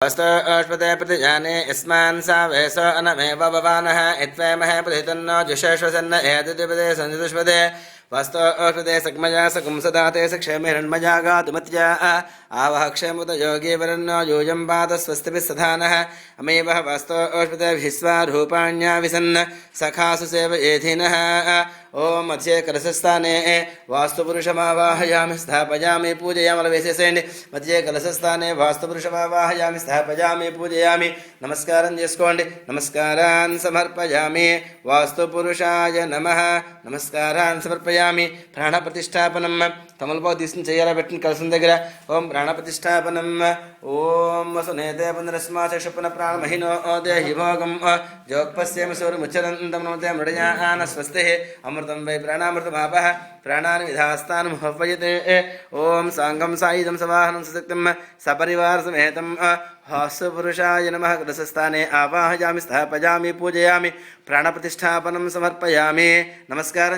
अष्पते प्रतिजाने यस्मान् सा वेसो अनमेव भवानः यत्वेमहे प्रतितन्नो जुषेष्वसन्न एतद्विपदे सञ्जुष्पदे वस्तो अष्पते सक्मजा सकुंसदाते सक्षेमिरण्मजा गातुमत्या आवह क्षेमुत योगी वरन्नो यूयं पात स्वस्तिभिः सधानः अमेवः वस्तो अष्पते भिस्वा रूपाण्या विसन्न सखासु सेवयेधिनः ओम मध्ये कलशस्थाने वास्तुपुरुषमावाहयामि स्थापयामि पूजयामि वेसेसेंడి मध्ये कलशस्थाने वास्तुपुरुषमावाहयामि स्थापयामि पूजयामि नमस्कारं చేసుకోండి नमस्कारान् समर्पयामि वास्तुपुरुषाय नमः नमस्कारान् समर्पयामि प्राणप्रतिष्ठापनं తమలపాకు తీసుకుని చేయాలా పెట్టిన కలసం దగ్గర ఓం ప్రాణప్రతిష్టాపనం ఓం వసునేతే పునరస్మాచక్షుపన ప్రాణమహినో దేహి భోగం జోక్పశ్యేమ సూర్యముచ్చరంతం నమతే మృడయాన స్వస్తి అమృతం వై ప్రాణామృతమాపః ప్రాణాని విధాస్తానం హవ్వయతే ఓం సాంగం సాయుధం సవాహనం సశక్తం సపరివార సమేతం వాస్తుపురుషాయ నమః కలశస్థానే ఆవాహయామి స్థాపయామి పూజయామి ప్రాణప్రతిష్టాపనం సమర్పయామి నమస్కారం